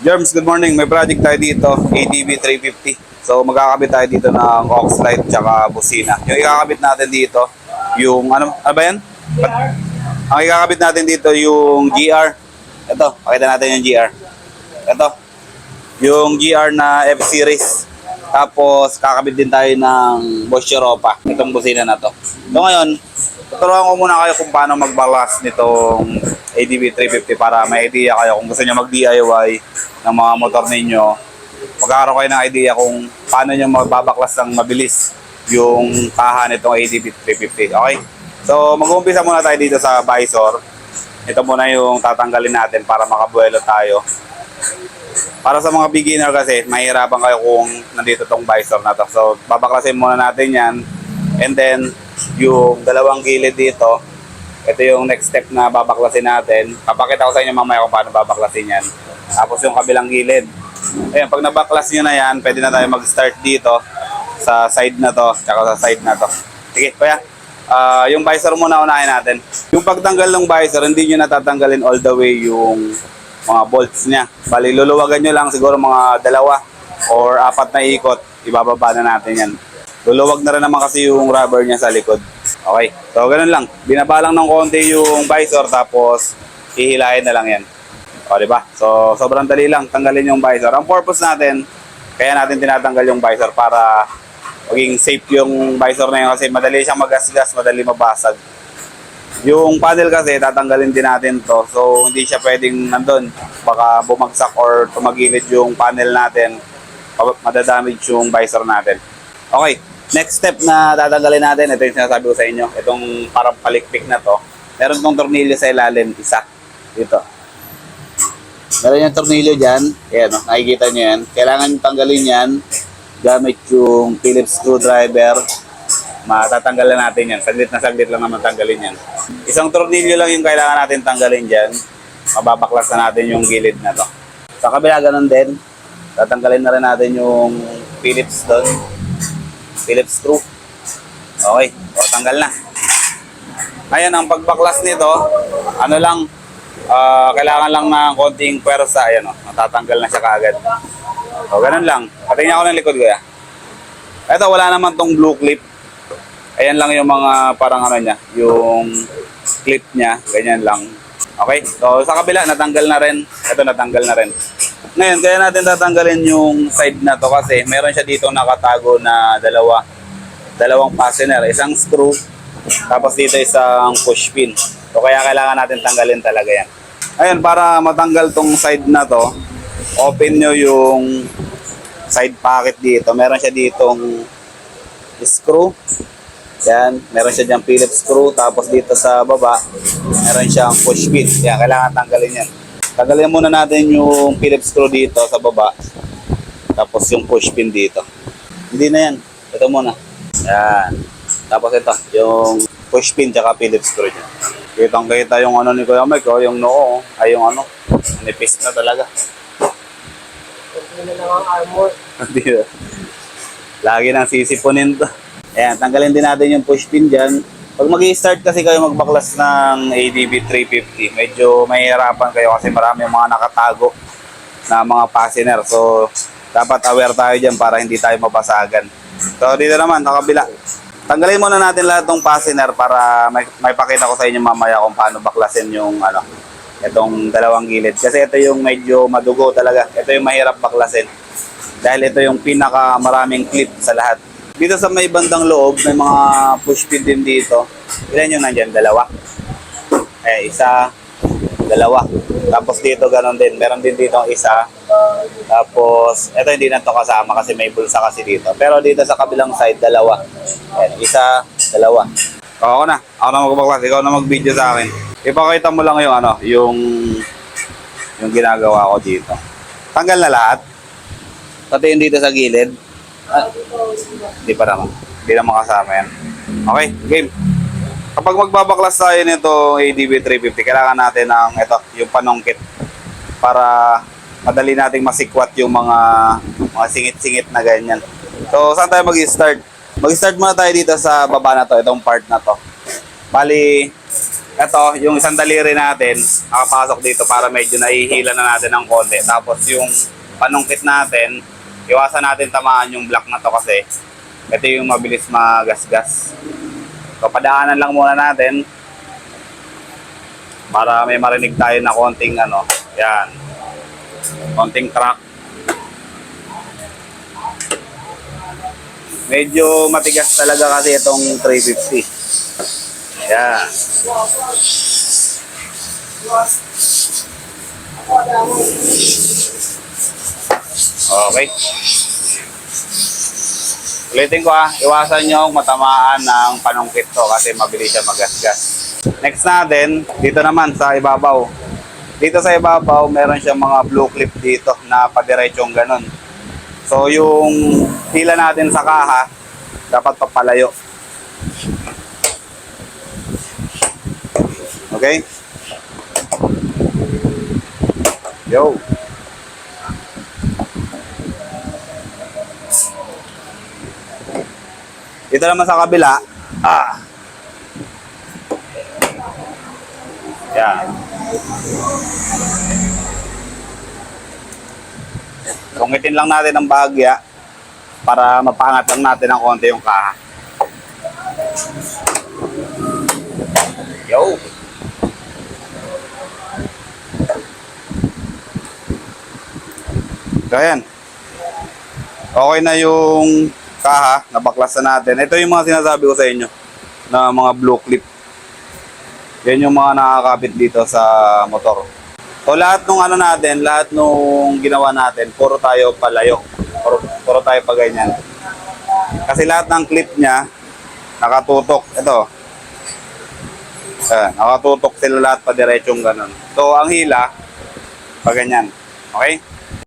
Germs, good morning. May project tayo dito, ADB 350. So magkakabit tayo dito ng aux light tsaka busina. Yung ikakabit natin dito, yung ano ba yan? Ang ikakabit natin dito yung GR. Ito, pakita natin yung GR. Ito, yung GR na F-Series. Tapos kakabit din tayo ng Bosch Europa, itong busina na to. So ngayon, tuturuan ko muna kayo kung paano mag-balance nitong ADB 350 para may idea kayo kung gusto nyo mag-DIY ng mga motor ninyo. Magkakaroon kayo ng idea kung paano nyo magbabaklas ng mabilis yung kaha nitong ADB 350. Okay? So mag-uumpisa muna tayo dito sa visor. Ito muna yung tatanggalin natin para makabuelo tayo. Para sa mga beginner kasi, mahirapan kayo kung nandito tong visor na to. So babaklasin muna natin yan. And then yung dalawang gilid dito, ito yung next step na babaklasin natin. Papakita ko sa inyo mamaya kung paano babaklasin yan. Tapos yung kabilang gilid. Ayan, pag nabaklas nyo na yan, pwede na tayo mag-start dito sa side na to, tsaka sa side na to. Sige, kuya. Yung visor muna unahin natin. Yung pagtanggal ng visor, hindi nyo natatanggalin all the way yung mga bolts niya. Bali, luluwagan nyo lang siguro mga 2 or 4 na ikot. Ibababa na natin yan. Luluwag na rin naman kasi yung rubber niya sa likod. Okay, so ganun lang. Binaba lang ng konti yung visor tapos hihilahin na lang yan. O, diba? So, sobrang dali lang tanggalin yung visor. Ang purpose natin, kaya natin tinatanggal yung visor para maging safe yung visor na yun kasi madali siyang magasgas, madali mabasag. Yung panel kasi, tatanggalin din natin to. So, hindi siya pwedeng nandun. Baka bumagsak or tumagilid yung panel natin. Madadamage yung visor natin. Okay, next step na tatanggalin natin, ito yung sinasabi ko sa inyo. Itong parang palikpik na to. Meron tong tornilyo sa ilalim, isa. Dito. Meron yung tornilyo dyan. Ayan, nakikita nyo yan. Kailangan nyo tanggalin yan gamit yung Phillips screwdriver. Matatanggalan natin yan. Saglit na saglit lang naman tanggalin yan. Isang tornilyo lang yung kailangan natin tanggalin dyan. Mababaklas na natin yung gilid na to. Sa kabila ganun din. Tatanggalin na rin natin yung Phillips doon. Phillips screw. Okay. O, tanggal na. Ngayon, ang pagbaklas nito, ano lang, kailangan lang ng konting pwersa. Ayan o, natatanggal na siya kaagad. O, ganun lang. Patingin ako ng likod ko ya. Ito, wala naman tong blue clip. Ayan lang yung mga parang ano niya, yung clip niya, ganyan lang. Okay, so sa kabila natanggal na rin. Ito natanggal na rin. Ngayon, kaya natin tatanggalin yung side na to kasi meron siya dito nakatago na dalawang fastener, isang screw, tapos dito isang push pin. So kaya kailangan natin tanggalin talaga yan. Ayun, para matanggal tong side na to, open nyo yung side pocket dito. Meron siya ditong screw. Yan, meron siya diyang Phillips screw. Tapos dito sa baba, meron siyang push pin. Yan, kailangan tanggalin yan. Tanggalin muna natin yung Phillips screw dito sa baba. Tapos yung push pin dito. Hindi na yan. Ito muna. Yan. Tapos ito, yung push pin tsaka Phillips screw niya. Kitang-kita yung ano ni Kuya Mike, yung noo. Ay, yung ano. Nipis na talaga. Hindi na lang ang armor. Lagi nang sisipunin to. Ayan, tanggalin din natin yung push pin dyan. Pag mag-i-start kasi kayo magbaklas ng ADB 350, medyo mahihirapan kayo kasi marami yung mga nakatago na mga fastener. So, dapat aware tayo dyan para hindi tayo mabasagan. So, dito naman, sa kabila. Tanggalin muna natin lahat ng fastener para may pakita ko sa inyo mamaya kung paano baklasin yung itong dalawang gilid. Kasi ito yung medyo madugo talaga. Ito yung mahirap baklasin. Dahil ito yung pinaka maraming clip sa lahat. Dito sa may bandang loob, may mga push pin din dito. Ilan yung nandyan? 2. Isa, 2. Tapos dito ganon din. Meron din dito ang isa. Tapos, ito hindi na to kasama kasi may bulsa kasi dito. Pero dito sa kabilang side, 2. Ayan, isa, 2. Ako na. Ako na magbaklas. Ikaw na mag-video sa akin. Ipakita mo lang yung ginagawa ko dito. Tanggal na lahat. Pati yung dito sa gilid. Hindi pa naman. Hindi naman kasama yan. Okay, game. Kapag magbabaklas tayo nito ADB 350, kailangan natin ng yung panongkit para madali nating masikwat yung mga singit-singit na ganyan. So, saan tayo mag-start? Mag-start muna tayo dito sa baba na to, itong part na to. Bali, Ito, yung isang daliri natin, nakapasok dito para medyo nahihila na natin ng konti. Tapos yung panungkit natin, iwasan natin tamaan yung block na to kasi ito yung mabilis magasgas. So, padaanan lang muna natin para may marinig tayo na konting ano, yan, konting crack. Medyo matigas talaga kasi itong 350. Yan. Okay. Ulitin ko iwasan nyo matamaan ng panungkit to kasi mabilis siya magasgas. Next natin, dito naman sa ibabaw. Dito sa ibabaw, meron siyang mga blue clip dito na padiretsyong ganun. So yung hila natin sa kaha, dapat papalayo. Okay? Yo. Dito naman sa kabila. Yan. Tungitin lang natin ang bahagya para mapaangat lang natin ng konti yung kaha. Yo. So, ayan. Okay na yung kaha, nabaklas na natin. Ito yung mga sinasabi ko sa inyo na mga blue clip. Yan yung mga nakakapit dito sa motor. So lahat nung ano natin, lahat nung ginawa natin, puro tayo palayo. Puro tayo pa ganyan. Kasi lahat ng clip niya, nakatutok. Ito. Nakatutok sila lahat pa diretsong ganun. So ang hila, pa ganyan. Okay?